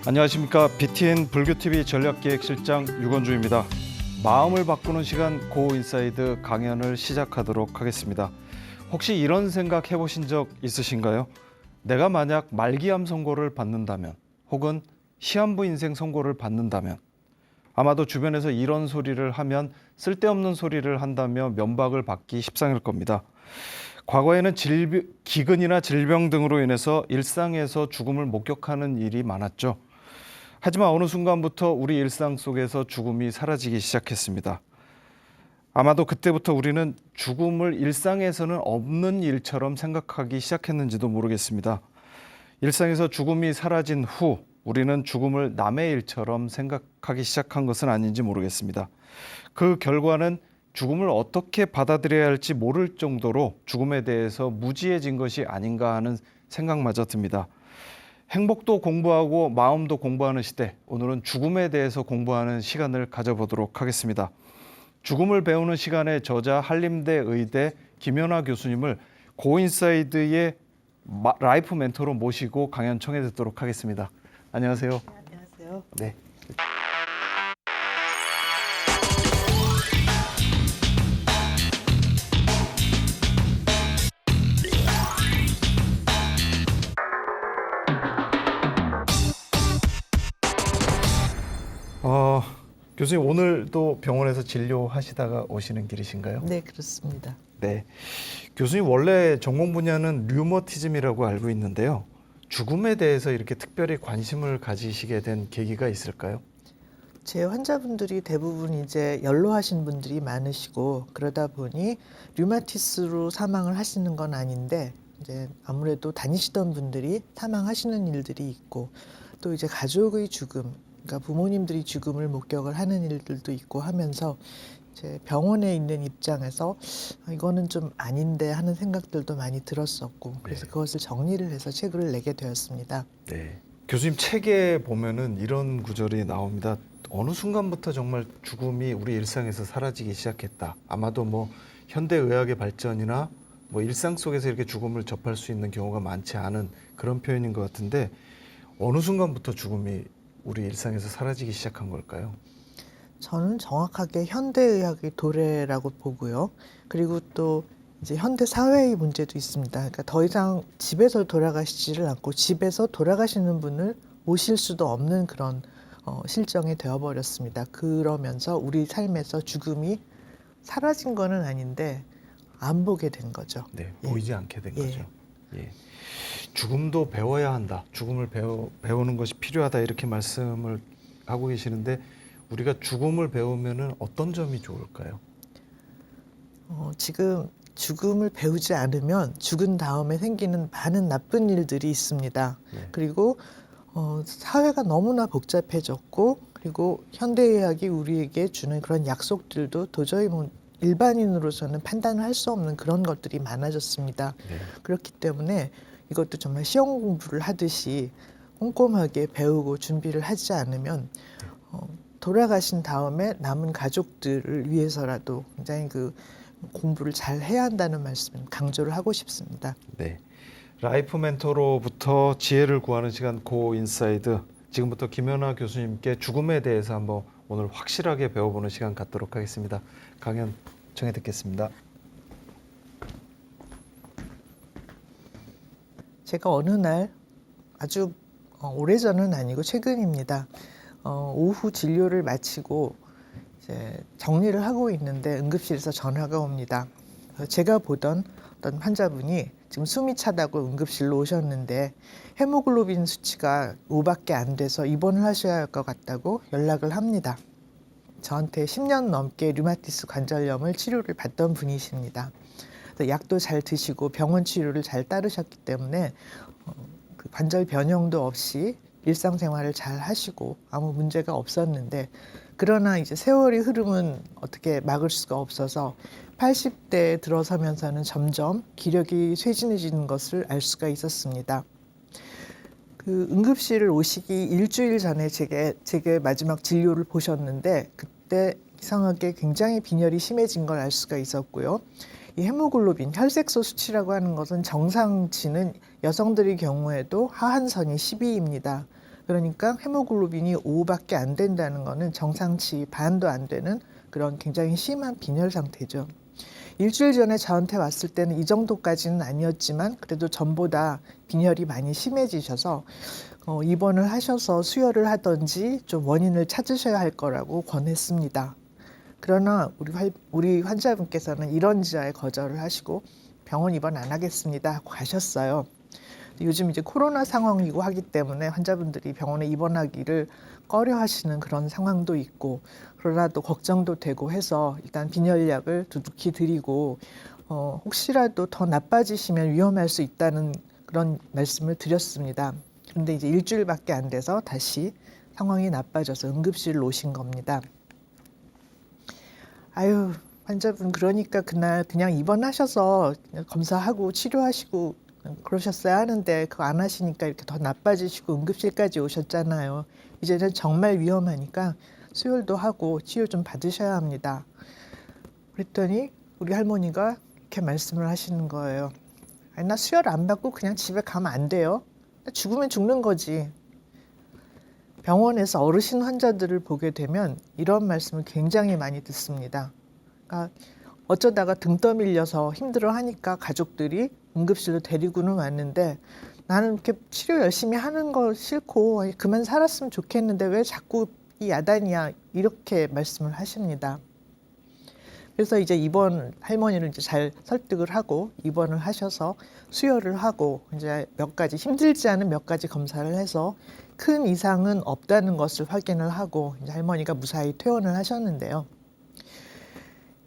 안녕하십니까. BTN 불교TV 전략기획실장 유건주입니다. 마음을 바꾸는 시간 고인사이드 강연을 시작하도록 하겠습니다. 혹시 이런 생각 해보신 적 있으신가요? 내가 만약 말기암 선고를 받는다면, 혹은 시한부 인생 선고를 받는다면, 아마도 주변에서 이런 소리를 하면 쓸데없는 소리를 한다며 면박을 받기 십상일 겁니다. 과거에는 기근이나 질병 등으로 인해서 일상에서 죽음을 목격하는 일이 많았죠. 하지만 어느 순간부터 우리 일상 속에서 죽음이 사라지기 시작했습니다. 아마도 그때부터 우리는 죽음을 일상에서는 없는 일처럼 생각하기 시작했는지도 모르겠습니다. 일상에서 죽음이 사라진 후 우리는 죽음을 남의 일처럼 생각하기 시작한 것은 아닌지 모르겠습니다. 그 결과는 죽음을 어떻게 받아들여야 할지 모를 정도로 죽음에 대해서 무지해진 것이 아닌가 하는 생각마저 듭니다. 행복도 공부하고 마음도 공부하는 시대, 오늘은 죽음에 대해서 공부하는 시간을 가져보도록 하겠습니다. 죽음을 배우는 시간의 저자 한림대 의대 김연아 교수님을 고인사이드의 라이프 멘토로 모시고 강연 청해 듣도록 하겠습니다. 안녕하세요. 네, 안녕하세요. 네. 교수님, 오늘도 병원에서 진료하시다가 오시는 길이신가요? 네, 그렇습니다. 네. 교수님 원래 전공 분야는 류머티즘이라고 알고 있는데요. 죽음에 대해서 이렇게 특별히 관심을 가지시게 된 계기가 있을까요? 제 환자분들이 대부분 이제 연로하신 분들이 많으시고 그러다 보니 류마티스로 사망을 하시는 건 아닌데 이제 아무래도 다니시던 분들이 사망하시는 일들이 있고 또 이제 가족의 죽음, 그러니까 부모님들이 죽음을 목격을 하는 일들도 있고 하면서 제 병원에 있는 입장에서 이거는 좀 아닌데 하는 생각들도 많이 들었었고 그래서 네. 그것을 정리를 해서 책을 내게 되었습니다. 네. 교수님 책에 보면은 이런 구절이 나옵니다. 어느 순간부터 정말 죽음이 우리 일상에서 사라지기 시작했다. 아마도 뭐 현대의학의 발전이나 뭐 일상 속에서 이렇게 죽음을 접할 수 있는 경우가 많지 않은 그런 표현인 것 같은데 어느 순간부터 죽음이 우리 일상에서 사라지기 시작한 걸까요? 저는 정확하게 현대의학의 도래라고 보고요. 그리고 또 이제 현대 사회의 문제도 있습니다. 그러니까 더 이상 집에서 돌아가시지를 않고 집에서 돌아가시는 분을 모실 수도 없는 그런 실정이 되어버렸습니다. 그러면서 우리 삶에서 죽음이 사라진 거는 아닌데 안 보게 된 거죠. 네, 예. 보이지 않게 된 예. 거죠. 예. 죽음도 배워야 한다. 죽음을 배우는 것이 필요하다. 이렇게 말씀을 하고 계시는데 우리가 죽음을 배우면은 어떤 점이 좋을까요? 지금 죽음을 배우지 않으면 죽은 다음에 생기는 많은 나쁜 일들이 있습니다. 네. 그리고 사회가 너무나 복잡해졌고 그리고 현대의학이 우리에게 주는 그런 약속들도 도저히 뭐 일반인으로서는 판단을 할 수 없는 그런 것들이 많아졌습니다. 네. 그렇기 때문에 이것도 정말 시험 공부를 하듯이 꼼꼼하게 배우고 준비를 하지 않으면 돌아가신 다음에 남은 가족들을 위해서라도 굉장히 그 공부를 잘 해야 한다는 말씀을 강조를 하고 싶습니다. 네. 라이프 멘토로부터 지혜를 구하는 시간 고 인사이드. 지금부터 김연아 교수님께 죽음에 대해서 한번 오늘 확실하게 배워보는 시간 갖도록 하겠습니다. 강연 청해 듣겠습니다. 제가 어느 날 아주 오래전은 아니고 최근입니다. 오후 진료를 마치고 이제 정리를 하고 있는데 응급실에서 전화가 옵니다. 제가 보던 어떤 환자분이 지금 숨이 차다고 응급실로 오셨는데 헤모글로빈 수치가 5밖에 안 돼서 입원을 하셔야 할 것 같다고 연락을 합니다. 저한테 10년 넘게 류마티스 관절염을 치료를 받던 분이십니다. 약도 잘 드시고 병원 치료를 잘 따르셨기 때문에 그 관절 변형도 없이 일상생활을 잘 하시고 아무 문제가 없었는데 그러나 이제 세월이 흐름은 어떻게 막을 수가 없어서 80대에 들어서면서는 점점 기력이 쇠진해지는 것을 알 수가 있었습니다. 그 응급실을 오시기 일주일 전에 제게 마지막 진료를 보셨는데 그때 이상하게 굉장히 빈혈이 심해진 걸 알 수가 있었고요. 이 헤모글로빈, 혈색소 수치라고 하는 것은 정상치는 여성들의 경우에도 하한선이 12입니다. 그러니까 헤모글로빈이 5밖에 안 된다는 것은 정상치 반도 안 되는 그런 굉장히 심한 빈혈 상태죠. 일주일 전에 저한테 왔을 때는 이 정도까지는 아니었지만 그래도 전보다 빈혈이 많이 심해지셔서 입원을 하셔서 수혈을 하든지 좀 원인을 찾으셔야 할 거라고 권했습니다. 그러나 우리 환자분께서는 이런지라에 거절을 하시고 병원 입원 안 하겠습니다 하고 가셨어요. 요즘 이제 코로나 상황이고 하기 때문에 환자분들이 병원에 입원하기를 꺼려 하시는 그런 상황도 있고, 그러나 또 걱정도 되고 해서 일단 빈혈약을 두둑히 드리고 혹시라도 더 나빠지시면 위험할 수 있다는 그런 말씀을 드렸습니다. 그런데 이제 일주일밖에 안 돼서 다시 상황이 나빠져서 응급실로 오신 겁니다. 아유, 환자분 그러니까 그날 그냥 입원하셔서 검사하고 치료하시고 그러셨어야 하는데 그거 안 하시니까 이렇게 더 나빠지시고 응급실까지 오셨잖아요. 이제는 정말 위험하니까 수혈도 하고 치료 좀 받으셔야 합니다. 그랬더니 우리 할머니가 이렇게 말씀을 하시는 거예요. 아니, 나 수혈 안 받고 그냥 집에 가면 안 돼요. 나 죽으면 죽는 거지. 병원에서 어르신 환자들을 보게 되면 이런 말씀을 굉장히 많이 듣습니다. 그러니까 어쩌다가 등 떠밀려서 힘들어하니까 가족들이 응급실로 데리고는 왔는데 나는 이렇게 치료 열심히 하는 거 싫고 그만 살았으면 좋겠는데 왜 자꾸 이 야단이야, 이렇게 말씀을 하십니다. 그래서 이제 입원 할머니를 이제 잘 설득을 하고 입원을 하셔서 수혈을 하고 이제 몇 가지 힘들지 않은 몇 가지 검사를 해서 큰 이상은 없다는 것을 확인을 하고 이제 할머니가 무사히 퇴원을 하셨는데요.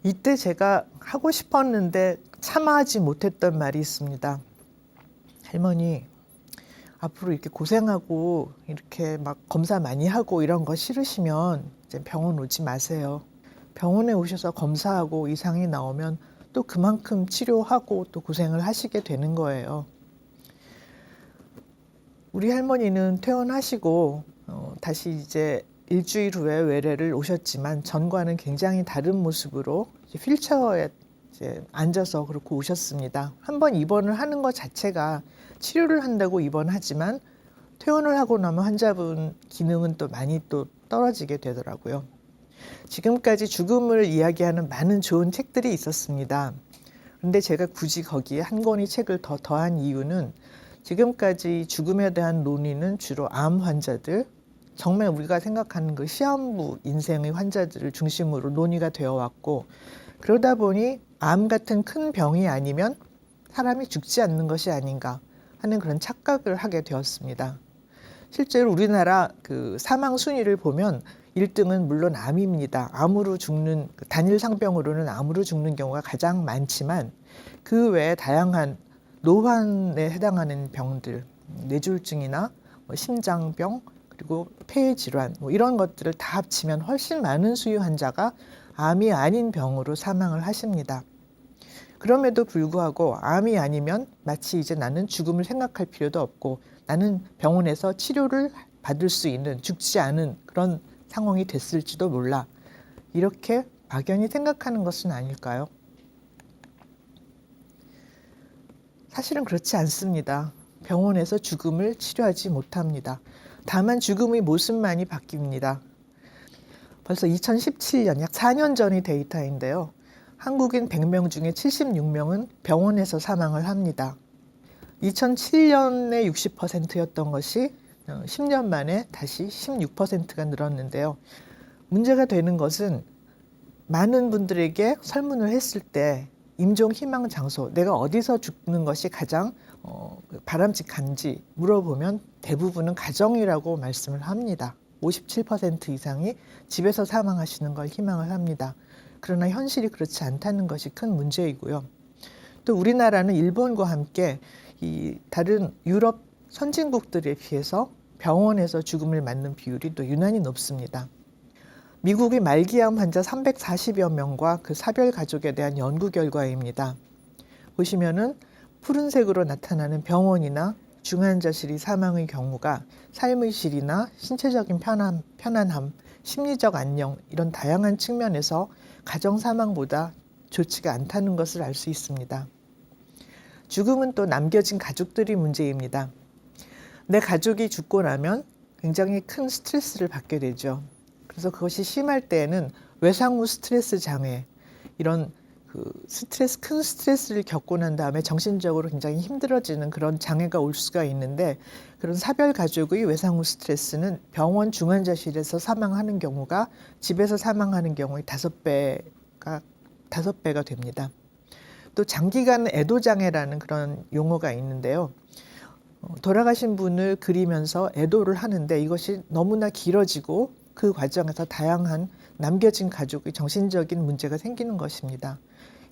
이때 제가 하고 싶었는데 참아하지 못했던 말이 있습니다. 할머니, 앞으로 이렇게 고생하고 이렇게 막 검사 많이 하고 이런 거 싫으시면 이제 병원 오지 마세요. 병원에 오셔서 검사하고 이상이 나오면 또 그만큼 치료하고 또 고생을 하시게 되는 거예요. 우리 할머니는 퇴원하시고 다시 이제 일주일 후에 외래를 오셨지만 전과는 굉장히 다른 모습으로 휠체어에 이제 앉아서 그렇게 오셨습니다. 한번 입원을 하는 것 자체가 치료를 한다고 입원하지만 퇴원을 하고 나면 환자분 기능은 또 많이 또 떨어지게 되더라고요. 지금까지 죽음을 이야기하는 많은 좋은 책들이 있었습니다. 그런데 제가 굳이 거기에 한 권의 책을 더한 이유는 지금까지 죽음에 대한 논의는 주로 암 환자들, 정말 우리가 생각하는 그 시한부 인생의 환자들을 중심으로 논의가 되어 왔고, 그러다 보니 암 같은 큰 병이 아니면 사람이 죽지 않는 것이 아닌가 하는 그런 착각을 하게 되었습니다. 실제로 우리나라 그 사망 순위를 보면 1등은 물론 암입니다. 암으로 죽는, 단일 상병으로는 암으로 죽는 경우가 가장 많지만 그 외에 다양한 노환에 해당하는 병들, 뇌졸중이나 심장병, 그리고 폐 질환 이런 것들을 다 합치면 훨씬 많은 수의 환자가 암이 아닌 병으로 사망을 하십니다. 그럼에도 불구하고 암이 아니면 마치 이제 나는 죽음을 생각할 필요도 없고 나는 병원에서 치료를 받을 수 있는, 죽지 않은 그런 상황이 됐을지도 몰라, 이렇게 막연히 생각하는 것은 아닐까요? 사실은 그렇지 않습니다. 병원에서 죽음을 치료하지 못합니다. 다만 죽음의 모습만이 바뀝니다. 벌써 2017년, 약 4년 전의 데이터인데요. 한국인 100명 중에 76명은 병원에서 사망을 합니다. 2007년에 60%였던 것이 10년 만에 다시 16%가 늘었는데요. 문제가 되는 것은 많은 분들에게 설문을 했을 때 임종 희망 장소, 내가 어디서 죽는 것이 가장 바람직한지 물어보면 대부분은 가정이라고 말씀을 합니다. 57% 이상이 집에서 사망하시는 걸 희망을 합니다. 그러나 현실이 그렇지 않다는 것이 큰 문제이고요. 또 우리나라는 일본과 함께 이 다른 유럽 선진국들에 비해서 병원에서 죽음을 맞는 비율이 또 유난히 높습니다. 미국의 말기암 환자 340여 명과 그 사별 가족에 대한 연구 결과입니다. 보시면은 푸른색으로 나타나는 병원이나 중환자실의 사망의 경우가 삶의 질이나 신체적인 편안함, 심리적 안녕 이런 다양한 측면에서 가정 사망보다 좋지가 않다는 것을 알 수 있습니다. 죽음은 또 남겨진 가족들의 문제입니다. 내 가족이 죽고 나면 굉장히 큰 스트레스를 받게 되죠. 그래서 그것이 심할 때에는 외상 후 스트레스 장애, 이런 큰 스트레스를 겪고 난 다음에 정신적으로 굉장히 힘들어지는 그런 장애가 올 수가 있는데, 그런 사별 가족의 외상 후 스트레스는 병원 중환자실에서 사망하는 경우가 집에서 사망하는 경우의 5배가 됩니다. 또 장기간 애도 장애라는 그런 용어가 있는데요. 돌아가신 분을 그리면서 애도를 하는데 이것이 너무나 길어지고 그 과정에서 다양한 남겨진 가족의 정신적인 문제가 생기는 것입니다.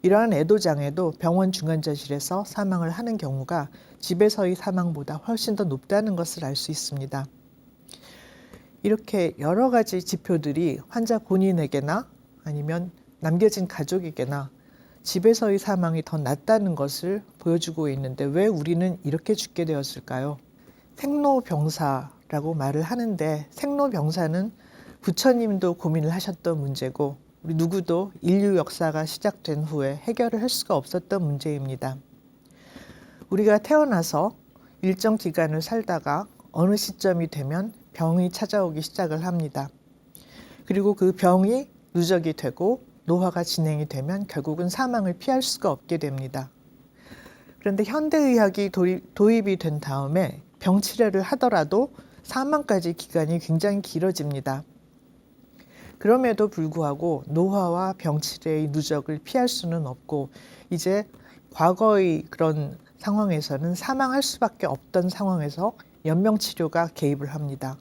이러한 애도 장애도 병원 중환자실에서 사망을 하는 경우가 집에서의 사망보다 훨씬 더 높다는 것을 알 수 있습니다. 이렇게 여러 가지 지표들이 환자 본인에게나 아니면 남겨진 가족에게나 집에서의 사망이 더 낫다는 것을 보여주고 있는데, 왜 우리는 이렇게 죽게 되었을까요? 생로병사라고 말을 하는데, 생로병사는 부처님도 고민을 하셨던 문제고 우리 누구도 인류 역사가 시작된 후에 해결을 할 수가 없었던 문제입니다. 우리가 태어나서 일정 기간을 살다가 어느 시점이 되면 병이 찾아오기 시작을 합니다. 그리고 그 병이 누적이 되고 노화가 진행이 되면 결국은 사망을 피할 수가 없게 됩니다. 그런데 현대의학이 도입이 된 다음에 병 치료를 하더라도 사망까지 기간이 굉장히 길어집니다. 그럼에도 불구하고 노화와 병 치료의 누적을 피할 수는 없고, 이제 과거의 그런 상황에서는 사망할 수밖에 없던 상황에서 연명치료가 개입을 합니다.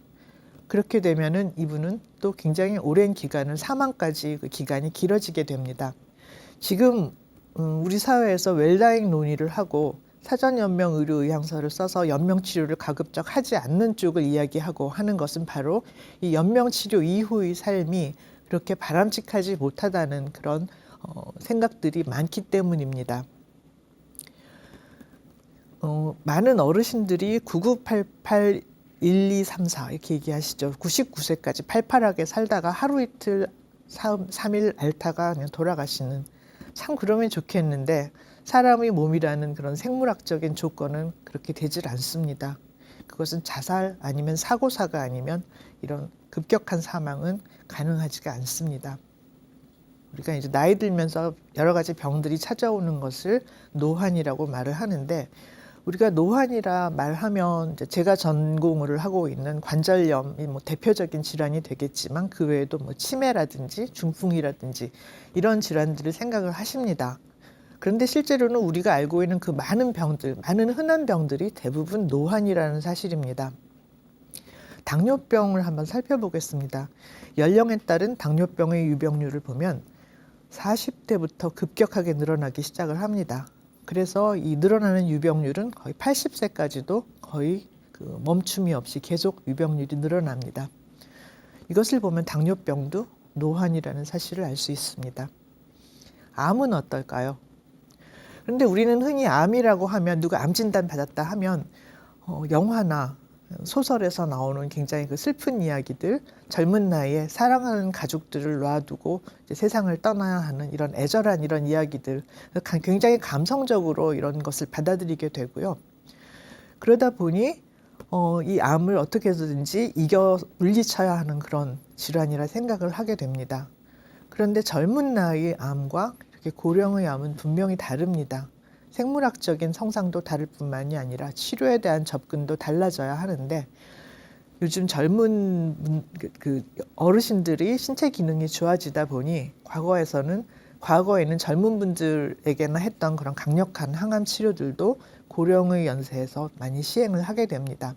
그렇게 되면은 이분은 또 굉장히 오랜 기간을, 사망까지 그 기간이 길어지게 됩니다. 지금 우리 사회에서 웰다잉 논의를 하고 사전연명 의료의향서를 써서 연명치료를 가급적 하지 않는 쪽을 이야기하고 하는 것은 바로 이 연명치료 이후의 삶이 그렇게 바람직하지 못하다는 그런 생각들이 많기 때문입니다. 많은 어르신들이 9988 1234 이렇게 얘기하시죠. 99세까지 팔팔하게 살다가 하루 이틀 3일 앓다가 그냥 돌아가시는, 참 그러면 좋겠는데 사람의 몸이라는 그런 생물학적인 조건은 그렇게 되질 않습니다. 그것은 자살 아니면 사고사가 아니면 이런 급격한 사망은 가능하지가 않습니다. 우리가 이제 나이 들면서 여러 가지 병들이 찾아오는 것을 노환이라고 말을 하는데, 우리가 노환이라 말하면 이제 제가 전공을 하고 있는 관절염이 대표적인 질환이 되겠지만, 그 외에도 치매라든지 중풍이라든지 이런 질환들을 생각을 하십니다. 그런데 실제로는 우리가 알고 있는 그 많은 병들, 많은 흔한 병들이 대부분 노환이라는 사실입니다. 당뇨병을 한번 살펴보겠습니다. 연령에 따른 당뇨병의 유병률을 보면 40대부터 급격하게 늘어나기 시작을 합니다. 그래서 이 늘어나는 유병률은 거의 80세까지도 거의 멈춤이 없이 계속 유병률이 늘어납니다. 이것을 보면 당뇨병도 노환이라는 사실을 알 수 있습니다. 암은 어떨까요? 그런데 우리는 흔히 암이라고 하면, 누가 암 진단 받았다 하면 영화나 소설에서 나오는 굉장히 슬픈 이야기들, 젊은 나이에 사랑하는 가족들을 놔두고 이제 세상을 떠나야 하는 이런 애절한 이런 이야기들, 굉장히 감성적으로 이런 것을 받아들이게 되고요. 그러다 보니 이 암을 어떻게 해서든지 이겨 물리쳐야 하는 그런 질환이라 생각을 하게 됩니다. 그런데 젊은 나이의 암과 이렇게 고령의 암은 분명히 다릅니다. 생물학적인 성상도 다를 뿐만이 아니라 치료에 대한 접근도 달라져야 하는데, 요즘 젊은 어르신들이 신체 기능이 좋아지다 보니 과거에는 젊은 분들에게나 했던 그런 강력한 항암 치료들도 고령의 연세에서 많이 시행을 하게 됩니다.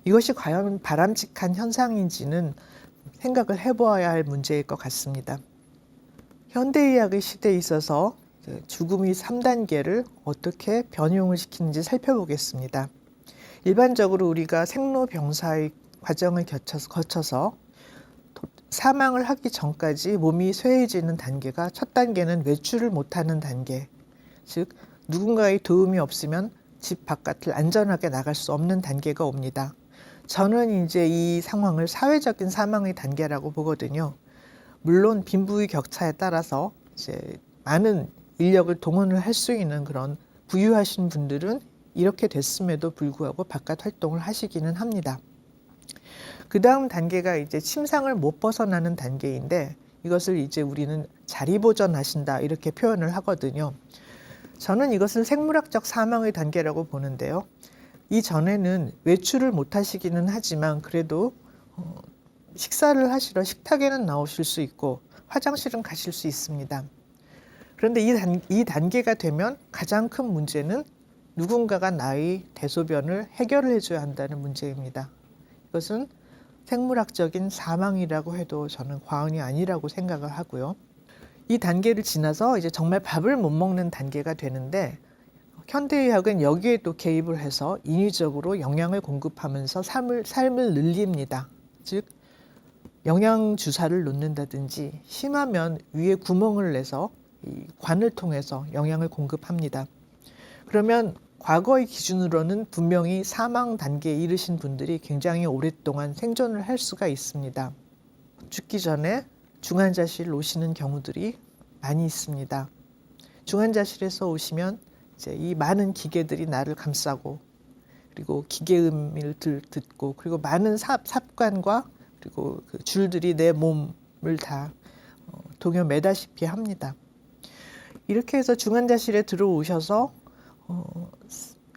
이것이 과연 바람직한 현상인지는 생각을 해보아야 할 문제일 것 같습니다. 현대의학의 시대에 있어서 죽음의 3단계를 어떻게 변형을 시키는지 살펴보겠습니다. 일반적으로 우리가 생로병사의 과정을 거쳐서 사망을 하기 전까지 몸이 쇠해지는 단계가, 첫 단계는 외출을 못하는 단계, 즉 누군가의 도움이 없으면 집 바깥을 안전하게 나갈 수 없는 단계가 옵니다. 저는 이제 이 상황을 사회적인 사망의 단계라고 보거든요. 물론 빈부의 격차에 따라서 이제 많은 인력을 동원을 할 수 있는 그런 부유하신 분들은 이렇게 됐음에도 불구하고 바깥 활동을 하시기는 합니다. 그 다음 단계가 이제 침상을 못 벗어나는 단계인데 이것을 이제 우리는 자리보전하신다 이렇게 표현을 하거든요. 저는 이것을 생물학적 사망의 단계라고 보는데요. 이전에는 외출을 못 하시기는 하지만 그래도 식사를 하시러 식탁에는 나오실 수 있고 화장실은 가실 수 있습니다. 그런데 이 단계가 되면 가장 큰 문제는 누군가가 나의 대소변을 해결을 해줘야 한다는 문제입니다. 이것은 생물학적인 사망이라고 해도 저는 과언이 아니라고 생각을 하고요. 이 단계를 지나서 이제 정말 밥을 못 먹는 단계가 되는데 현대의학은 여기에 또 개입을 해서 인위적으로 영양을 공급하면서 삶을 늘립니다. 즉 영양 주사를 놓는다든지 심하면 위에 구멍을 내서 이 관을 통해서 영양을 공급합니다. 그러면 과거의 기준으로는 분명히 사망 단계에 이르신 분들이 굉장히 오랫동안 생존을 할 수가 있습니다. 죽기 전에 중환자실 오시는 경우들이 많이 있습니다. 중환자실에서 오시면 이제 이 많은 기계들이 나를 감싸고 그리고 기계음을 듣고 그리고 많은 삽관과 그리고 그 줄들이 내 몸을 다 동여매다시피 합니다. 이렇게 해서 중환자실에 들어오셔서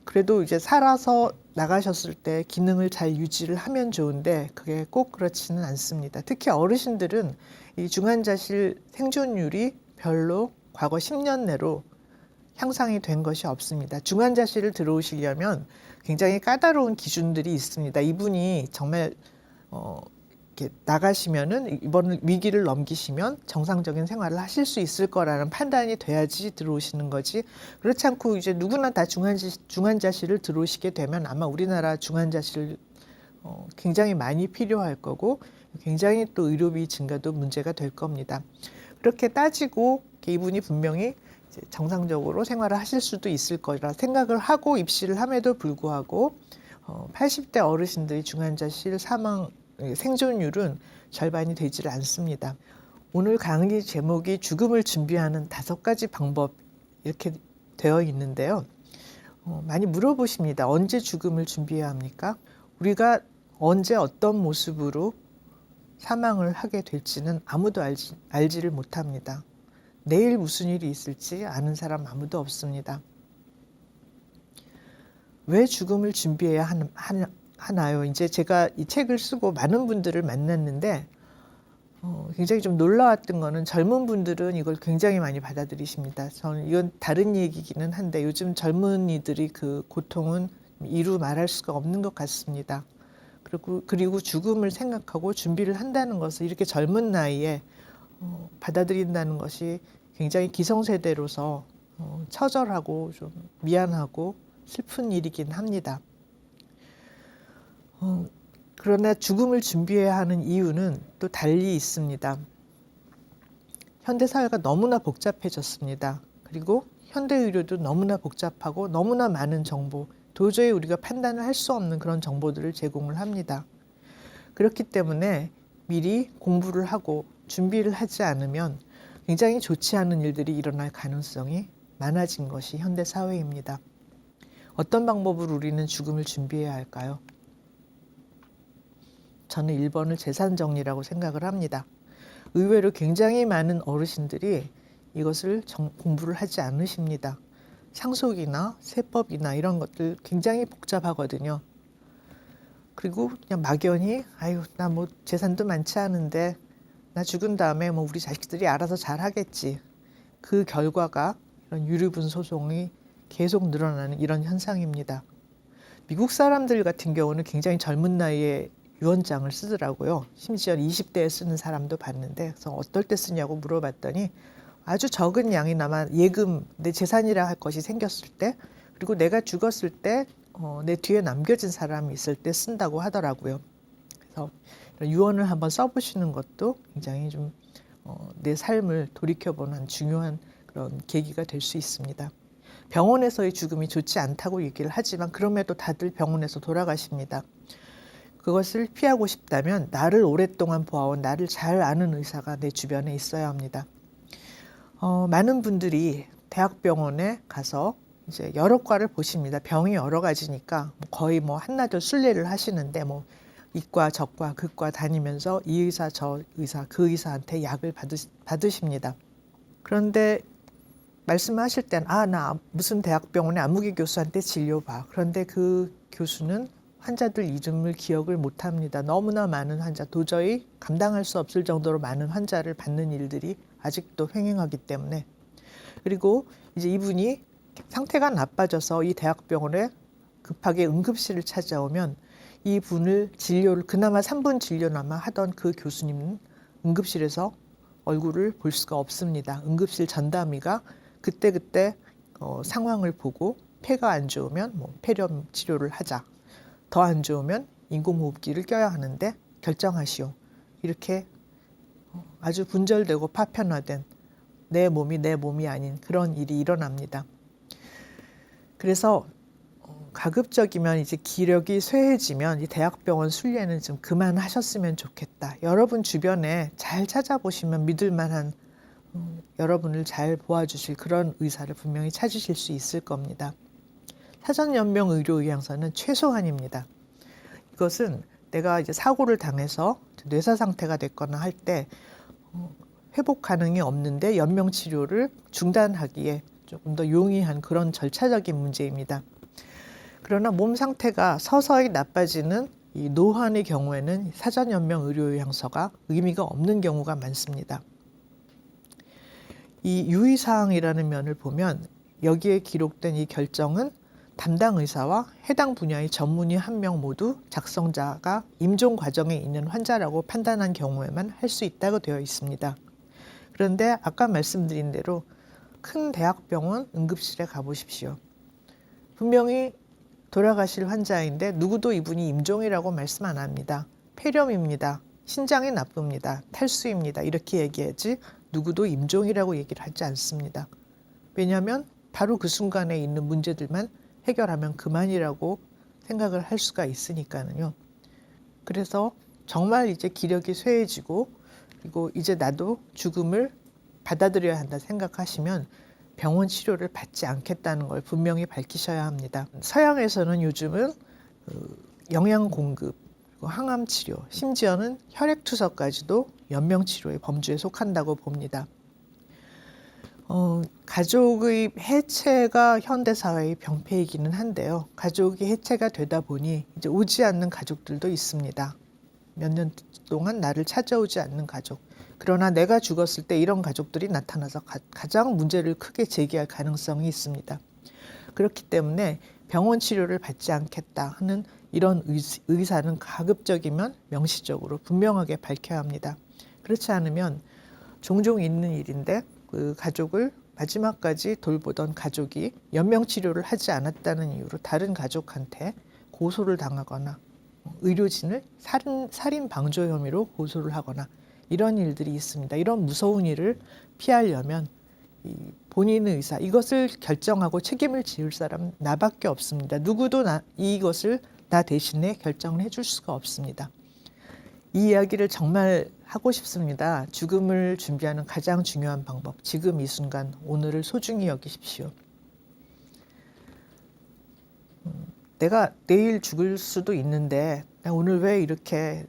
그래도 이제 살아서 나가셨을 때 기능을 잘 유지를 하면 좋은데 그게 꼭 그렇지는 않습니다. 특히 어르신들은 이 중환자실 생존율이 별로 과거 10년 내로 향상이 된 것이 없습니다. 중환자실을 들어오시려면 굉장히 까다로운 기준들이 있습니다. 이분이 정말 이렇게 나가시면은 이번 위기를 넘기시면 정상적인 생활을 하실 수 있을 거라는 판단이 돼야지 들어오시는 거지. 그렇지 않고 이제 누구나 다 중환자실을 들어오시게 되면 아마 우리나라 중환자실 굉장히 많이 필요할 거고 굉장히 또 의료비 증가도 문제가 될 겁니다. 그렇게 따지고 이분이 분명히 이제 정상적으로 생활을 하실 수도 있을 거라 생각을 하고 입시를 함에도 불구하고 80대 어르신들이 중환자실 사망 생존율은 절반이 되질 않습니다. 오늘 강의 제목이 죽음을 준비하는 5가지 방법 이렇게 되어 있는데요. 많이 물어보십니다. 언제 죽음을 준비해야 합니까? 우리가 언제 어떤 모습으로 사망을 하게 될지는 아무도 알지를 못합니다. 내일 무슨 일이 있을지 아는 사람 아무도 없습니다. 왜 죽음을 준비해야 하나요? 이제 제가 이 책을 쓰고 많은 분들을 만났는데 굉장히 좀 놀라웠던 거는 젊은 분들은 이걸 굉장히 많이 받아들이십니다. 저는 이건 다른 얘기기는 한데 요즘 젊은이들이 그 고통은 이루 말할 수가 없는 것 같습니다. 그리고 죽음을 생각하고 준비를 한다는 것을 이렇게 젊은 나이에 받아들인다는 것이 굉장히 기성세대로서 처절하고 좀 미안하고 슬픈 일이긴 합니다. 그러나 죽음을 준비해야 하는 이유는 또 달리 있습니다. 현대사회가 너무나 복잡해졌습니다. 그리고 현대의료도 너무나 복잡하고 너무나 많은 정보, 도저히 우리가 판단을 할 수 없는 그런 정보들을 제공을 합니다. 그렇기 때문에 미리 공부를 하고 준비를 하지 않으면 굉장히 좋지 않은 일들이 일어날 가능성이 많아진 것이 현대사회입니다. 어떤 방법으로 우리는 죽음을 준비해야 할까요? 저는 1번을 재산정리라고 생각을 합니다. 의외로 굉장히 많은 어르신들이 이것을 공부를 하지 않으십니다. 상속이나 세법이나 이런 것들 굉장히 복잡하거든요. 그리고 그냥 막연히 아유 나 뭐 재산도 많지 않은데 나 죽은 다음에 뭐 우리 자식들이 알아서 잘 하겠지. 그 결과가 이런 유류분 소송이 계속 늘어나는 이런 현상입니다. 미국 사람들 같은 경우는 굉장히 젊은 나이에 유언장을 쓰더라고요. 심지어 20대에 쓰는 사람도 봤는데 그래서 어떨 때 쓰냐고 물어봤더니 아주 적은 양이나마 예금, 내 재산이라 할 것이 생겼을 때 그리고 내가 죽었을 때 내 뒤에 남겨진 사람이 있을 때 쓴다고 하더라고요. 그래서 유언을 한번 써보시는 것도 굉장히 좀 내 삶을 돌이켜보는 중요한 그런 계기가 될 수 있습니다. 병원에서의 죽음이 좋지 않다고 얘기를 하지만 그럼에도 다들 병원에서 돌아가십니다. 그것을 피하고 싶다면 나를 오랫동안 보아온 나를 잘 아는 의사가 내 주변에 있어야 합니다. 많은 분들이 대학병원에 가서 이제 여러 과를 보십니다. 병이 여러 가지니까 거의 뭐 한나절 순례를 하시는데 뭐 이과 저과 극과 다니면서 이 의사 저 의사 그 의사한테 약을 받으십니다. 그런데 말씀하실 땐 나 무슨 대학병원의 안무기 교수한테 진료봐. 그런데 그 교수는 환자들 이름을 기억을 못합니다. 너무나 많은 환자, 도저히 감당할 수 없을 정도로 많은 환자를 받는 일들이 아직도 횡행하기 때문에. 그리고 이제 이분이 상태가 나빠져서 이 대학병원에 급하게 응급실을 찾아오면 이 분을 진료를 그나마 3분 진료나마 하던 그 교수님은 응급실에서 얼굴을 볼 수가 없습니다. 응급실 전담의가 그때그때 상황을 보고 폐가 안 좋으면 폐렴 치료를 하자. 더 안 좋으면 인공호흡기를 껴야 하는데 결정하시오. 이렇게 아주 분절되고 파편화된 내 몸이 아닌 그런 일이 일어납니다. 그래서 가급적이면 이제 기력이 쇠해지면 이 대학병원 순례는 좀 그만하셨으면 좋겠다. 여러분 주변에 잘 찾아보시면 믿을 만한 여러분을 잘 도와주실 그런 의사를 분명히 찾으실 수 있을 겁니다. 사전연명 의료의향서는 최소한입니다. 이것은 내가 이제 사고를 당해서 뇌사 상태가 됐거나 할 때 회복 가능이 없는데 연명 치료를 중단하기에 조금 더 용이한 그런 절차적인 문제입니다. 그러나 몸 상태가 서서히 나빠지는 이 노환의 경우에는 사전연명 의료의향서가 의미가 없는 경우가 많습니다. 이 유의사항이라는 면을 보면 여기에 기록된 이 결정은 담당 의사와 해당 분야의 전문의 한 명 모두 작성자가 임종 과정에 있는 환자라고 판단한 경우에만 할 수 있다고 되어 있습니다. 그런데 아까 말씀드린 대로 큰 대학병원 응급실에 가보십시오. 분명히 돌아가실 환자인데 누구도 이분이 임종이라고 말씀 안 합니다. 폐렴입니다. 신장이 나쁩니다. 탈수입니다. 이렇게 얘기하지 누구도 임종이라고 얘기를 하지 않습니다. 왜냐하면 바로 그 순간에 있는 문제들만 해결하면 그만이라고 생각을 할 수가 있으니까요. 그래서 정말 이제 기력이 쇠해지고 그리고 이제 나도 죽음을 받아들여야 한다 생각하시면 병원 치료를 받지 않겠다는 걸 분명히 밝히셔야 합니다. 서양에서는 요즘은 영양 공급, 그리고 항암 치료, 심지어는 혈액 투석까지도 연명 치료의 범주에 속한다고 봅니다. 가족의 해체가 현대 사회의 병폐이기는 한데요. 가족이 해체가 되다 보니 이제 오지 않는 가족들도 있습니다. 몇 년 동안 나를 찾아오지 않는 가족. 그러나 내가 죽었을 때 이런 가족들이 나타나서 가장 문제를 크게 제기할 가능성이 있습니다. 그렇기 때문에 병원 치료를 받지 않겠다 하는 이런 의사는 가급적이면 명시적으로 분명하게 밝혀야 합니다. 그렇지 않으면 종종 있는 일인데 그 가족을 마지막까지 돌보던 가족이 연명 치료를 하지 않았다는 이유로 다른 가족한테 고소를 당하거나 의료진을 살인 방조 혐의로 고소를 하거나 이런 일들이 있습니다. 이런 무서운 일을 피하려면 본인의 의사, 이것을 결정하고 책임을 지을 사람은 나밖에 없습니다. 누구도 이것을 나 대신에 결정을 해줄 수가 없습니다. 이 이야기를 정말 하고 싶습니다. 죽음을 준비하는 가장 중요한 방법, 지금 이 순간 오늘을 소중히 여기십시오. 내가 내일 죽을 수도 있는데 오늘 왜 이렇게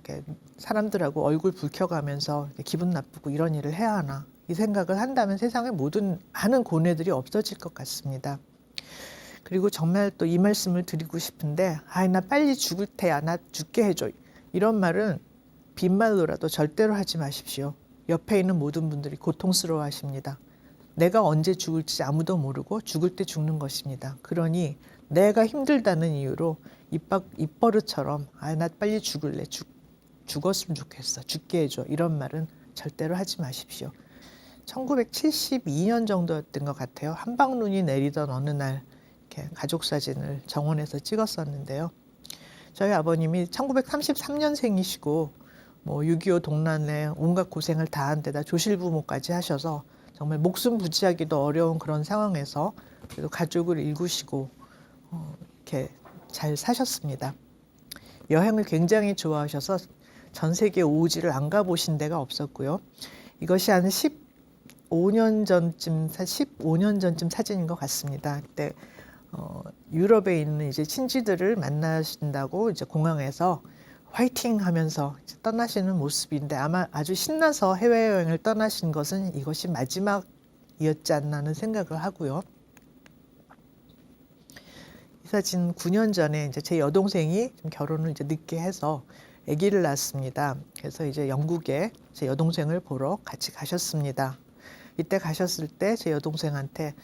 사람들하고 얼굴 붉혀가면서 기분 나쁘고 이런 일을 해야 하나, 이 생각을 한다면 세상의 모든 많은 고뇌들이 없어질 것 같습니다. 그리고 정말 또 이 말씀을 드리고 싶은데 나 빨리 죽을 테야, 나 죽게 해줘, 이런 말은 빈말로라도 절대로 하지 마십시오. 옆에 있는 모든 분들이 고통스러워 하십니다. 내가 언제 죽을지 아무도 모르고 죽을 때 죽는 것입니다. 그러니 내가 힘들다는 이유로 입버릇처럼 나 빨리 죽을래, 죽었으면 좋겠어, 죽게 해줘, 이런 말은 절대로 하지 마십시오. 1972년 정도였던 것 같아요. 한방눈이 내리던 어느 날 이렇게 가족 사진을 정원에서 찍었었는데요. 저희 아버님이 1933년생이시고 6.25 동란에 온갖 고생을 다한 데다 조실부모까지 하셔서 정말 목숨 부지하기도 어려운 그런 상황에서 그래도 가족을 일구시고 이렇게 잘 사셨습니다. 여행을 굉장히 좋아하셔서 전 세계 오지를 안 가보신 데가 없었고요. 이것이 한 15년 전쯤 사진인 것 같습니다. 그때 유럽에 있는 이제 친지들을 만나신다고 이제 공항에서 화이팅 하면서 이제 떠나시는 모습인데 아마 아주 신나서 해외여행을 떠나신 것은 이것이 마지막이었지 않나 하는 생각을 하고요. 이 사진 9년 전에 이제 제 여동생이 좀 결혼을 이제 늦게 해서 아기를 낳았습니다. 그래서 이제 영국에 제 여동생을 보러 같이 가셨습니다. 이때 가셨을 때 제 여동생한테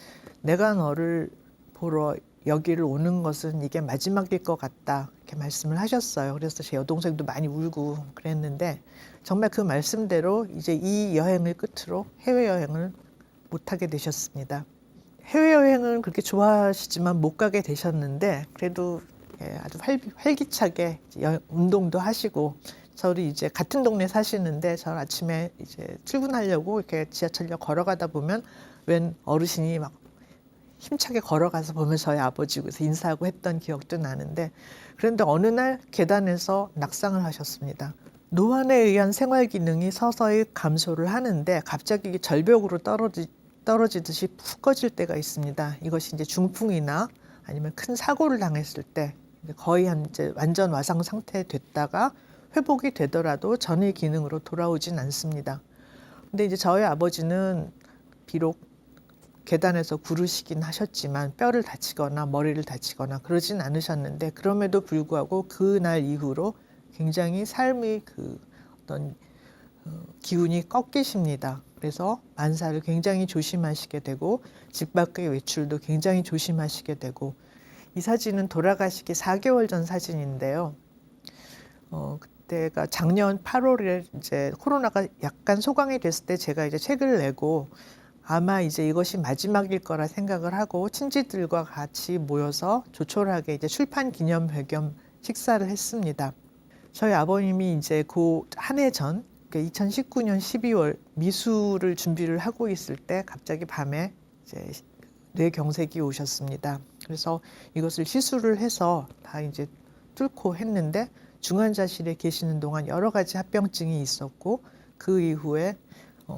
내가 너를 보러 여기를 오는 것은 이게 마지막일 것 같다 이렇게 말씀을 하셨어요. 그래서 제 여동생도 많이 울고 그랬는데 정말 그 말씀대로 이제 이 여행을 끝으로 해외여행을 못하게 되셨습니다. 해외여행은 그렇게 좋아하시지만 못 가게 되셨는데 그래도 아주 활기차게 운동도 하시고 저를 이제 같은 동네 사시는데 저 아침에 이제 출근하려고 이렇게 지하철역 걸어가다 보면 웬 어르신이 막 힘차게 걸어가서 보면서 저희 아버지고 인사하고 했던 기억도 나는데 그런데 어느 날 계단에서 낙상을 하셨습니다. 노안에 의한 생활 기능이 서서히 감소를 하는데 갑자기 절벽으로 떨어지듯이 푹 꺼질 때가 있습니다. 이것이 이제 중풍이나 아니면 큰 사고를 당했을 때 거의 이제 완전 와상 상태 됐다가 회복이 되더라도 전의 기능으로 돌아오진 않습니다. 근데 이제 저희 아버지는 비록 계단에서 구르시긴 하셨지만 뼈를 다치거나 머리를 다치거나 그러진 않으셨는데 그럼에도 불구하고 그날 이후로 굉장히 삶의 그 어떤 기운이 꺾이십니다. 그래서 만사를 굉장히 조심하시게 되고 집 밖의 외출도 굉장히 조심하시게 되고 이 사진은 돌아가시기 4개월 전 사진인데요. 그때가 작년 8월에 이제 코로나가 약간 소강이 됐을 때 제가 이제 책을 내고 아마 이제 이것이 마지막일 거라 생각을 하고 친지들과 같이 모여서 조촐하게 이제 출판 기념회 겸 식사를 했습니다. 저희 아버님이 이제 그 한 해 전, 2019년 12월 미술을 준비를 하고 있을 때 갑자기 밤에 이제 뇌경색이 오셨습니다. 그래서 이것을 시술을 해서 다 이제 뚫고 했는데 중환자실에 계시는 동안 여러 가지 합병증이 있었고 그 이후에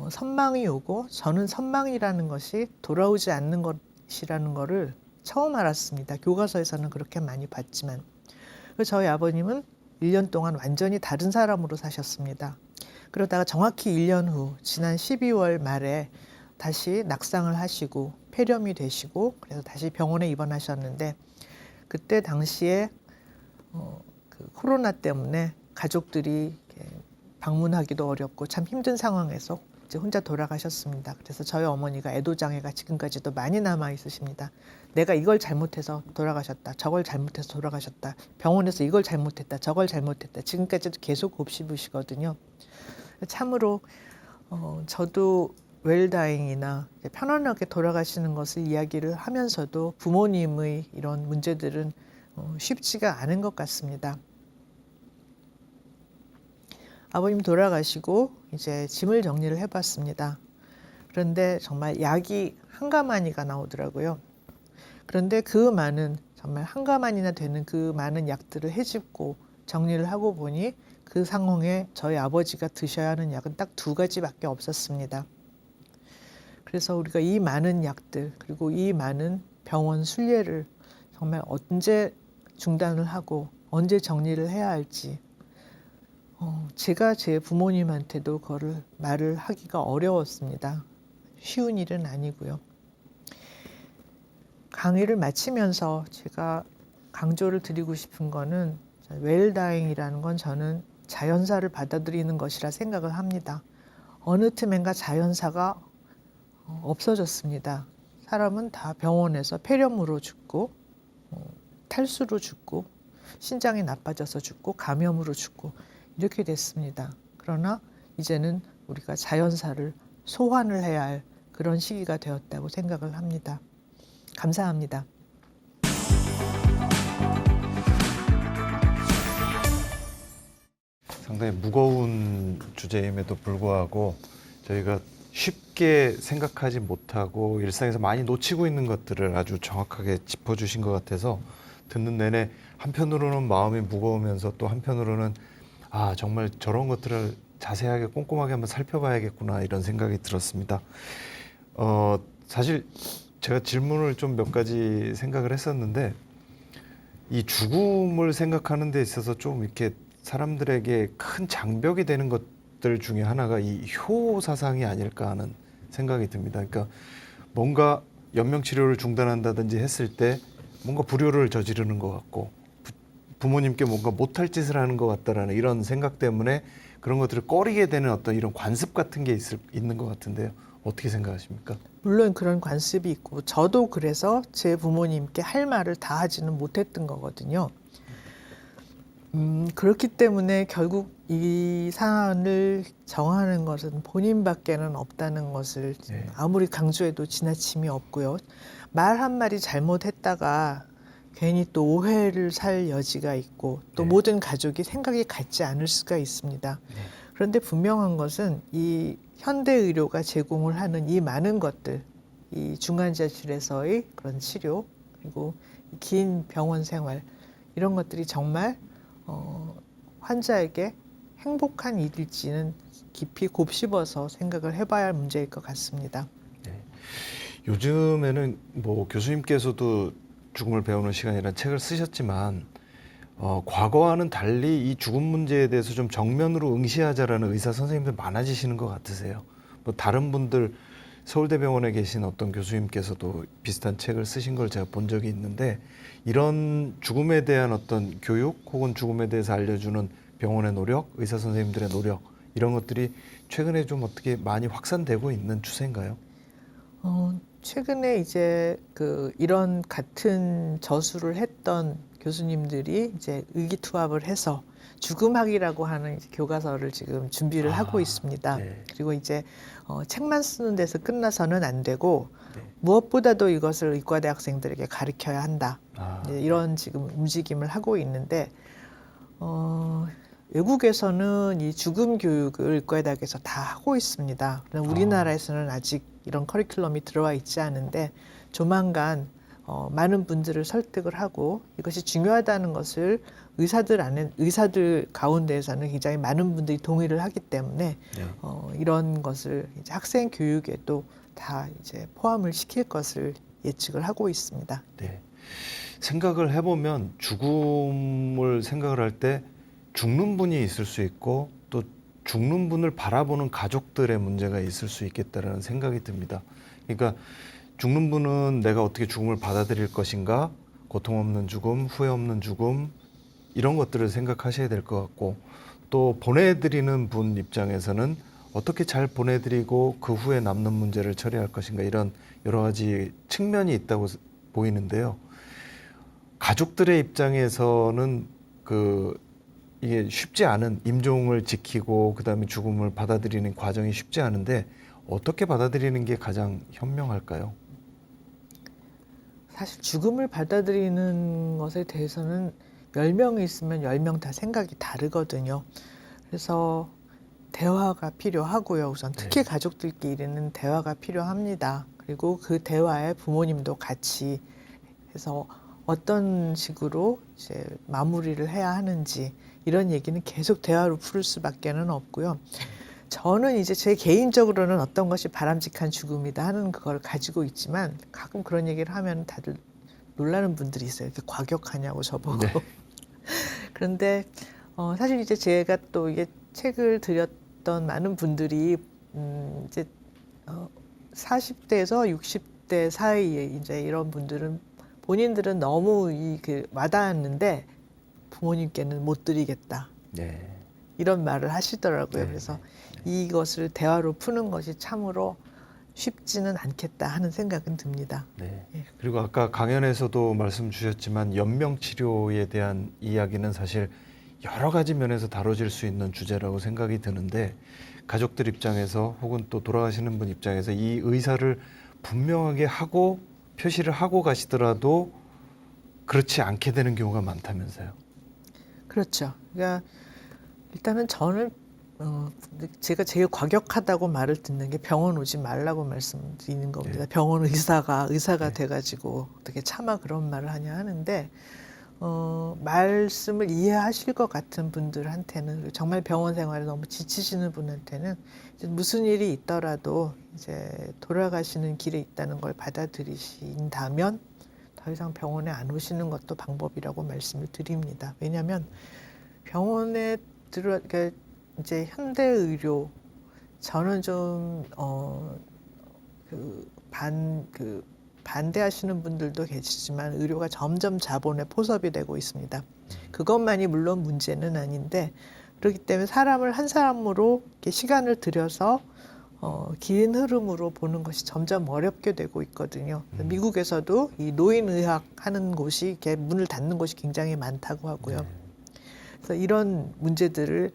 선망이 오고 저는 선망이라는 것이 돌아오지 않는 것이라는 것을 처음 알았습니다. 교과서에서는 그렇게 많이 봤지만 저희 아버님은 1년 동안 완전히 다른 사람으로 사셨습니다. 그러다가 정확히 1년 후 지난 12월 말에 다시 낙상을 하시고 폐렴이 되시고 그래서 다시 병원에 입원하셨는데 그때 당시에 그 코로나 때문에 가족들이 방문하기도 어렵고 참 힘든 상황에서 이제 혼자 돌아가셨습니다. 그래서 저희 어머니가 애도장애가 지금까지도 많이 남아 있으십니다. 내가 이걸 잘못해서 돌아가셨다. 저걸 잘못해서 돌아가셨다. 병원에서 이걸 잘못했다. 저걸 잘못했다. 지금까지도 계속 곱씹으시거든요. 참으로 저도 웰다잉이나 편안하게 돌아가시는 것을 이야기를 하면서도 부모님의 이런 문제들은 쉽지가 않은 것 같습니다. 아버님 돌아가시고 이제 짐을 정리를 해봤습니다. 그런데 정말 약이 한 가마니가 나오더라고요. 그런데 그 많은 정말 한 가마니나 되는 그 많은 약들을 헤집고 정리를 하고 보니 그 상황에 저희 아버지가 드셔야 하는 약은 딱 2가지밖에 없었습니다. 그래서 우리가 이 많은 약들 그리고 이 많은 병원 순례를 정말 언제 중단을 하고 언제 정리를 해야 할지 제가 제 부모님한테도 그거를 말을 하기가 어려웠습니다. 쉬운 일은 아니고요. 강의를 마치면서 제가 강조를 드리고 싶은 거는 웰다잉이라는 건 저는 자연사를 받아들이는 것이라 생각을 합니다. 어느 틈엔가 자연사가 없어졌습니다. 사람은 다 병원에서 폐렴으로 죽고 탈수로 죽고 신장이 나빠져서 죽고 감염으로 죽고 이렇게 됐습니다. 그러나 이제는 우리가 자연사를 소환을 해야 할 그런 시기가 되었다고 생각을 합니다. 감사합니다. 상당히 무거운 주제임에도 불구하고 저희가 쉽게 생각하지 못하고 일상에서 많이 놓치고 있는 것들을 아주 정확하게 짚어주신 것 같아서 듣는 내내 한편으로는 마음이 무거우면서 또 한편으로는 정말 저런 것들을 자세하게 꼼꼼하게 한번 살펴봐야겠구나 이런 생각이 들었습니다. 사실 제가 질문을 좀 몇 가지 생각을 했었는데 이 죽음을 생각하는 데 있어서 좀 이렇게 사람들에게 큰 장벽이 되는 것들 중에 하나가 이 효 사상이 아닐까 하는 생각이 듭니다. 그러니까 뭔가 연명 치료를 중단한다든지 했을 때 뭔가 불효를 저지르는 것 같고 부모님께 뭔가 못할 짓을 하는 것 같다라는 이런 생각 때문에 그런 것들을 꺼리게 되는 어떤 이런 관습 같은 게 있는 것 같은데요. 어떻게 생각하십니까? 물론 그런 관습이 있고 저도 그래서 제 부모님께 할 말을 다 하지는 못했던 거거든요. 그렇기 때문에 결국 이 사안을 정하는 것은 본인밖에는 없다는 것을 네. 아무리 강조해도 지나침이 없고요. 말 한마디 잘못했다가 괜히 또 오해를 살 여지가 있고 또 네. 모든 가족이 생각이 같지 않을 수가 있습니다. 네. 그런데 분명한 것은 이 현대 의료가 제공을 하는 이 많은 것들, 이 중환자실에서의 그런 치료, 그리고 긴 병원 생활, 이런 것들이 정말 환자에게 행복한 일일지는 깊이 곱씹어서 생각을 해봐야 할 문제일 것 같습니다. 네. 요즘에는 뭐 교수님께서도 죽음을 배우는 시간이라는 책을 쓰셨지만 과거와는 달리 이 죽음 문제에 대해서 좀 정면으로 응시하자라는 의사 선생님들 많아지시는 것 같으세요? 뭐 다른 분들 서울대병원에 계신 어떤 교수님께서도 비슷한 책을 쓰신 걸 제가 본 적이 있는데 이런 죽음에 대한 어떤 교육 혹은 죽음에 대해서 알려주는 병원의 노력, 의사 선생님들의 노력 이런 것들이 최근에 좀 어떻게 많이 확산되고 있는 추세인가요? 최근에 이제 이런 같은 저술을 했던 교수님들이 이제 의기투합을 해서 죽음학이라고 하는 이제 교과서를 지금 준비를 하고 있습니다. 네. 그리고 이제 책만 쓰는 데서 끝나서는 안 되고 네. 무엇보다도 이것을 의과대 학생들에게 가르쳐야 한다. 아, 이제 이런 지금 움직임을 하고 있는데 외국에서는 이 죽음 교육을 의과대학에서 다 하고 있습니다. 그러나 우리나라에서는 아직 이런 커리큘럼이 들어와 있지 않은데 조만간 많은 분들을 설득을 하고 이것이 중요하다는 것을 의사들 가운데에서는 굉장히 많은 분들이 동의를 하기 때문에 네. 이런 것을 이제 학생 교육에도 다 이제 포함을 시킬 것을 예측을 하고 있습니다. 네. 생각을 해보면 죽음을 생각을 할 때 죽는 분이 있을 수 있고 또 죽는 분을 바라보는 가족들의 문제가 있을 수 있겠다라는 생각이 듭니다. 그러니까 죽는 분은 내가 어떻게 죽음을 받아들일 것인가, 고통 없는 죽음, 후회 없는 죽음 이런 것들을 생각하셔야 될 것 같고 또 보내드리는 분 입장에서는 어떻게 잘 보내드리고 그 후에 남는 문제를 처리할 것인가 이런 여러 가지 측면이 있다고 보이는데요. 가족들의 입장에서는 이게 쉽지 않은 임종을 지키고 그다음에 죽음을 받아들이는 과정이 쉽지 않은데 어떻게 받아들이는 게 가장 현명할까요? 사실 죽음을 받아들이는 것에 대해서는 10명이 있으면 10명 다 생각이 다르거든요. 그래서 대화가 필요하고요. 우선 특히 가족들끼리는 대화가 필요합니다. 그리고 그 대화에 부모님도 같이 해서 어떤 식으로 이제 마무리를 해야 하는지 이런 얘기는 계속 대화로 풀을 수밖에는 없고요. 저는 이제 제 개인적으로는 어떤 것이 바람직한 죽음이다 하는 그걸 가지고 있지만 가끔 그런 얘기를 하면 다들 놀라는 분들이 있어요. 이렇게 과격하냐고 저보고. 네. 그런데 사실 이제 제가 또 이게 책을 드렸던 많은 분들이 이제 40대에서 60대 사이에 이제 이런 분들은 본인들은 너무 와닿았는데 부모님께는 못 드리겠다. 네. 이런 말을 하시더라고요. 네. 그래서 이것을 대화로 푸는 것이 참으로 쉽지는 않겠다 하는 생각은 듭니다. 네. 예. 그리고 아까 강연에서도 말씀 주셨지만 연명 치료에 대한 이야기는 사실 여러 가지 면에서 다뤄질 수 있는 주제라고 생각이 드는데 가족들 입장에서 혹은 또 돌아가시는 분 입장에서 이 의사를 분명하게 하고 표시를 하고 가시더라도 그렇지 않게 되는 경우가 많다면서요. 그렇죠. 그러니까 일단은 저는 제가 제일 과격하다고 말을 듣는 게 병원 오지 말라고 말씀드리는 겁니다. 네. 병원 의사가 네. 돼가지고 어떻게 차마 그런 말을 하냐 하는데 말씀을 이해하실 것 같은 분들한테는 정말 병원 생활에 너무 지치시는 분한테는 이제 무슨 일이 있더라도 이제 돌아가시는 길에 있다는 걸 받아들이신다면 더 이상 병원에 안 오시는 것도 방법이라고 말씀을 드립니다. 왜냐하면 병원에 그러니까 이제 현대 의료 저는 좀 반대하시는 분들도 계시지만 의료가 점점 자본에 포섭이 되고 있습니다. 그것만이 물론 문제는 아닌데 그렇기 때문에 사람을 한 사람으로 이렇게 시간을 들여서 긴 흐름으로 보는 것이 점점 어렵게 되고 있거든요. 미국에서도 이 노인의학 하는 곳이 이렇게 문을 닫는 곳이 굉장히 많다고 하고요. 그래서 이런 문제들을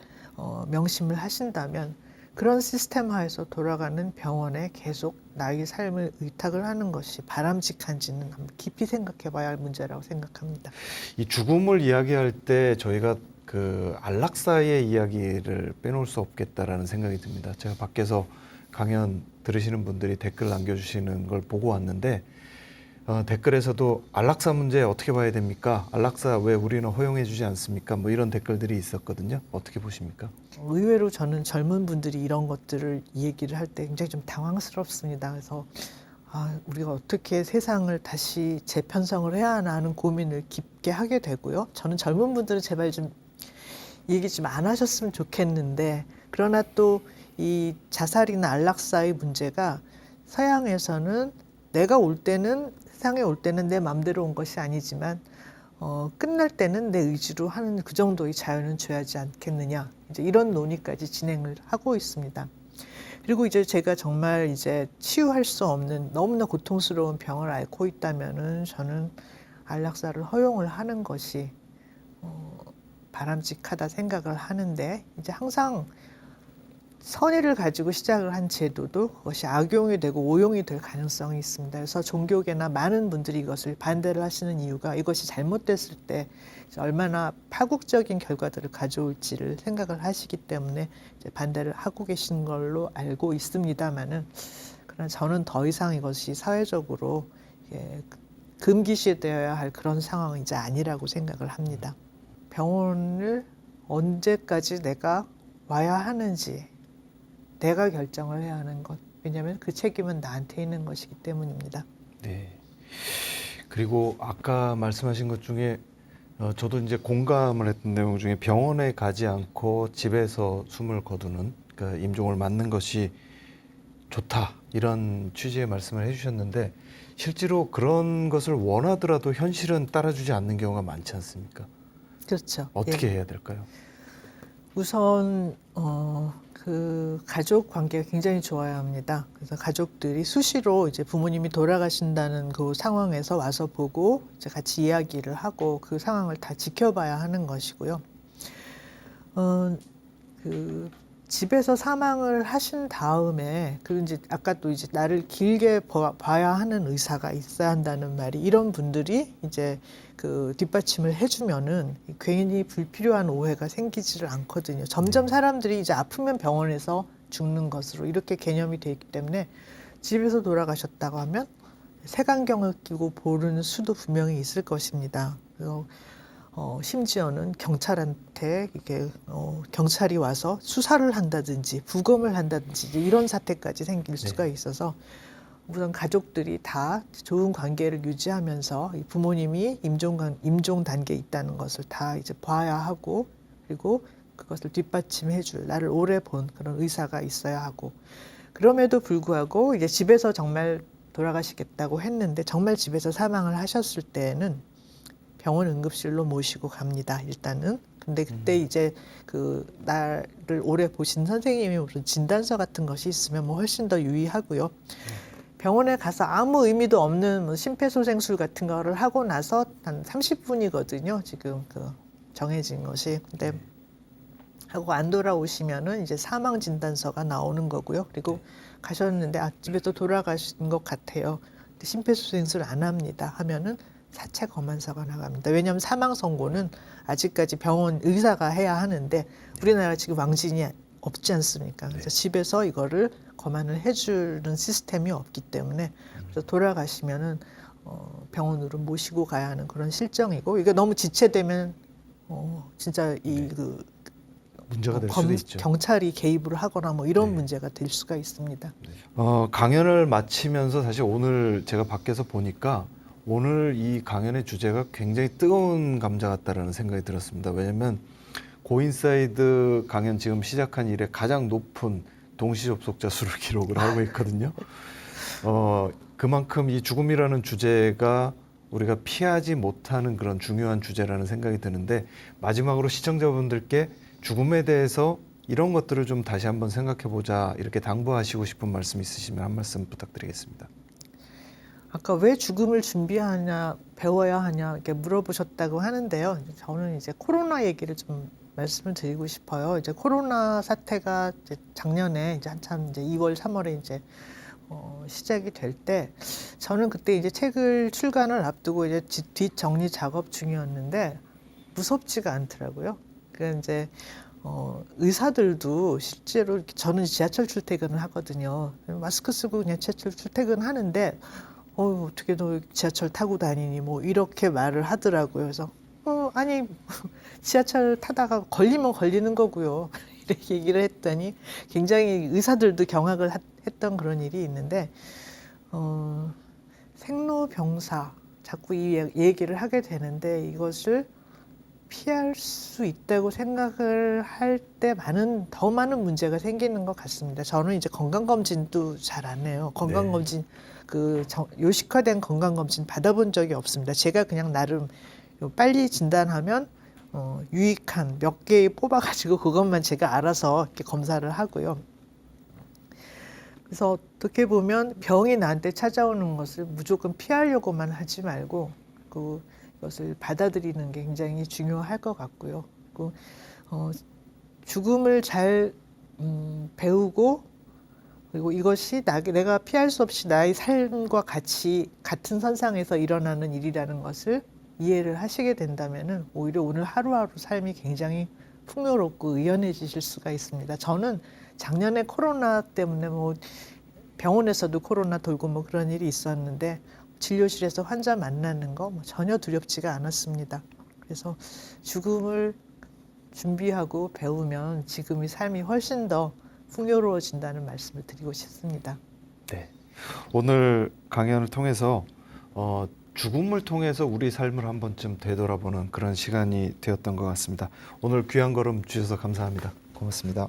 명심을 하신다면 그런 시스템 하에서 돌아가는 병원에 계속 나의 삶을 의탁을 하는 것이 바람직한지는 한번 깊이 생각해 봐야 할 문제라고 생각합니다. 이 죽음을 이야기할 때 저희가 그 안락사의 이야기를 빼놓을 수 없겠다라는 생각이 듭니다. 제가 밖에서 강연 들으시는 분들이 댓글 남겨주시는 걸 보고 왔는데 댓글에서도 안락사 문제 어떻게 봐야 됩니까? 안락사 왜 우리는 허용해 주지 않습니까? 뭐 이런 댓글들이 있었거든요. 어떻게 보십니까? 의외로 저는 젊은 분들이 이런 것들을 얘기를 할 때 굉장히 좀 당황스럽습니다. 그래서 우리가 어떻게 세상을 다시 재편성을 해야 하나 하는 고민을 깊게 하게 되고요. 저는 젊은 분들은 제발 좀 얘기 좀 안 하셨으면 좋겠는데 그러나 또 이 자살이나 안락사의 문제가 서양에서는 내가 올 때는 세상에 올 때는 내 마음대로 온 것이 아니지만 끝날 때는 내 의지로 하는 그 정도의 자유는 줘야지 않겠느냐 이제 이런 논의까지 진행을 하고 있습니다. 그리고 이제 제가 정말 이제 치유할 수 없는 너무나 고통스러운 병을 앓고 있다면은 저는 안락사를 허용을 하는 것이 바람직하다 생각을 하는데 이제 항상 선의를 가지고 시작을 한 제도도 그것이 악용이 되고 오용이 될 가능성이 있습니다. 그래서 종교계나 많은 분들이 이것을 반대를 하시는 이유가 이것이 잘못됐을 때 얼마나 파국적인 결과들을 가져올지를 생각을 하시기 때문에 이제 반대를 하고 계신 걸로 알고 있습니다만은 그러나 저는 더 이상 이것이 사회적으로 금기시되어야 할 그런 상황은 이제 아니라고 생각을 합니다. 병원을 언제까지 내가 와야 하는지 내가 결정을 해야 하는 것. 왜냐하면 그 책임은 나한테 있는 것이기 때문입니다. 네. 그리고 아까 말씀하신 것 중에 저도 이제 공감을 했던 내용 중에 병원에 가지 않고 집에서 숨을 거두는 그러니까 임종을 맞는 것이 좋다 이런 취지의 말씀을 해주셨는데 실제로 그런 것을 원하더라도 현실은 따라주지 않는 경우가 많지 않습니까? 그렇죠. 어떻게 해야 될까요? 우선 그 가족 관계가 굉장히 좋아야 합니다. 그래서 가족들이 수시로 이제 부모님이 돌아가신다는 그 상황에서 와서 보고 이제 같이 이야기를 하고 그 상황을 다 지켜봐야 하는 것이고요. 그 집에서 사망을 하신 다음에 그 이제 아까 또 이제 나를 길게 봐야 하는 의사가 있어야 한다는 말이 이런 분들이 이제 그 뒷받침을 해주면은 괜히 불필요한 오해가 생기지를 않거든요. 점점 사람들이 이제 아프면 병원에서 죽는 것으로 이렇게 개념이 돼 있기 때문에 집에서 돌아가셨다고 하면 색안경을 끼고 보는 수도 분명히 있을 것입니다. 그래서 심지어는 경찰한테 이게 경찰이 와서 수사를 한다든지 부검을 한다든지 이런 사태까지 생길 수가 있어서 우선 가족들이 다 좋은 관계를 유지하면서 이 부모님이 임종 단계에 있다는 것을 다 이제 봐야 하고 그리고 그것을 뒷받침해줄 나를 오래 본 그런 의사가 있어야 하고 그럼에도 불구하고 이제 집에서 정말 돌아가시겠다고 했는데 정말 집에서 사망을 하셨을 때에는 병원 응급실로 모시고 갑니다. 일단은. 근데 그때 이제 그 나를 오래 보신 선생님이 무슨 진단서 같은 것이 있으면 뭐 훨씬 더 유의하고요. 병원에 가서 아무 의미도 없는 뭐 심폐소생술 같은 거를 하고 나서 한 30분이거든요. 지금 그 정해진 것이. 근데 하고 안 돌아오시면은 이제 사망 진단서가 나오는 거고요. 그리고 가셨는데 집에서 돌아가신 것 같아요. 근데 심폐소생술 안 합니다. 하면은 사체 검안서가 나갑니다. 왜냐하면 사망 선고는 아직까지 병원 의사가 해야 하는데 우리나라 지금 왕진이 없지 않습니까? 그래서 집에서 이거를 검안을 해주는 시스템이 없기 때문에 그래서 돌아가시면은 병원으로 모시고 가야 하는 그런 실정이고 이게 너무 지체되면 진짜 그 문제가 될 수도 있죠. 경찰이 개입을 하거나 뭐 이런 문제가 될 수가 있습니다. 강연을 마치면서 사실 오늘 제가 밖에서 보니까 오늘 이 강연의 주제가 굉장히 뜨거운 감자 같다라는 생각이 들었습니다. 왜냐하면 고인사이드 강연 지금 시작한 이래 가장 높은 동시 접속자 수를 기록을 하고 있거든요. 그만큼 이 죽음이라는 주제가 우리가 피하지 못하는 그런 중요한 주제라는 생각이 드는데, 마지막으로 시청자분들께 죽음에 대해서 이런 것들을 좀 다시 한번 생각해보자, 이렇게 당부하시고 싶은 말씀 있으시면 한 말씀 부탁드리겠습니다. 아까 왜 죽음을 준비하냐, 배워야 하냐 이렇게 물어보셨다고 하는데요. 저는 이제 코로나 얘기를 좀 말씀을 드리고 싶어요. 이제 코로나 사태가 이제 작년에 이제 한참 이제 2월, 3월에 이제 시작이 될 때, 저는 그때 이제 책을 출간을 앞두고 이제 뒷 정리 작업 중이었는데 무섭지가 않더라고요. 그러니까 이제 의사들도 실제로 이렇게, 저는 지하철 출퇴근을 하거든요. 마스크 쓰고 그냥 지하철 출퇴근하는데 어떻게 너 지하철 타고 다니니 뭐 이렇게 말을 하더라고요. 그래서 아니 지하철 타다가 걸리면 걸리는 거고요. 이렇게 얘기를 했더니 굉장히 의사들도 경악을 했던 그런 일이 있는데, 생로병사 자꾸 이 얘기를 하게 되는데 이것을 피할 수 있다고 생각을 할 때 더 많은 문제가 생기는 것 같습니다. 저는 이제 건강검진도 잘 안 해요. 건강검진 요식화된 건강검진 받아본 적이 없습니다. 제가 그냥 나름 빨리 진단하면 유익한 몇 개 뽑아가지고 그것만 제가 알아서 이렇게 검사를 하고요. 그래서 어떻게 보면 병이 나한테 찾아오는 것을 무조건 피하려고만 하지 말고 그것을 받아들이는 게 굉장히 중요할 것 같고요. 그리고 죽음을 잘 배우고, 그리고 이것이 내가 피할 수 없이 나의 삶과 같은 선상에서 일어나는 일이라는 것을 이해를 하시게 된다면은 오히려 오늘 하루하루 삶이 굉장히 풍요롭고 의연해지실 수가 있습니다. 저는 작년에 코로나 때문에 뭐 병원에서도 코로나 돌고 뭐 그런 일이 있었는데 진료실에서 환자 만나는 거 전혀 두렵지가 않았습니다. 그래서 죽음을 준비하고 배우면 지금의 삶이 훨씬 더 풍요로워진다는 말씀을 드리고 싶습니다. 네, 오늘 강연을 통해서 죽음을 통해서 우리 삶을 한 번쯤 되돌아보는 그런 시간이 되었던 것 같습니다. 오늘 귀한 걸음 주셔서 감사합니다. 고맙습니다.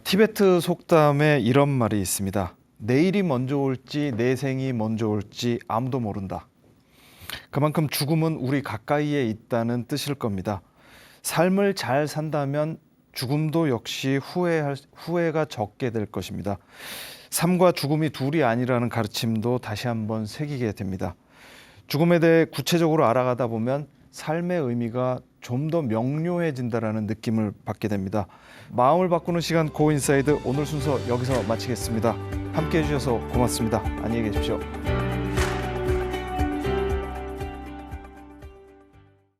티베트 속담에 이런 말이 있습니다. 내일이 먼저 올지 내 생이 먼저 올지 아무도 모른다. 그만큼 죽음은 우리 가까이에 있다는 뜻일 겁니다. 삶을 잘 산다면 죽음도 역시 후회가 적게 될 것입니다. 삶과 죽음이 둘이 아니라는 가르침도 다시 한번 새기게 됩니다. 죽음에 대해 구체적으로 알아가다 보면 삶의 의미가 좀 더 명료해진다라는 느낌을 받게 됩니다. 마음을 바꾸는 시간 고인사이드, 오늘 순서 여기서 마치겠습니다. 함께해 주셔서 고맙습니다. 안녕히 계십시오.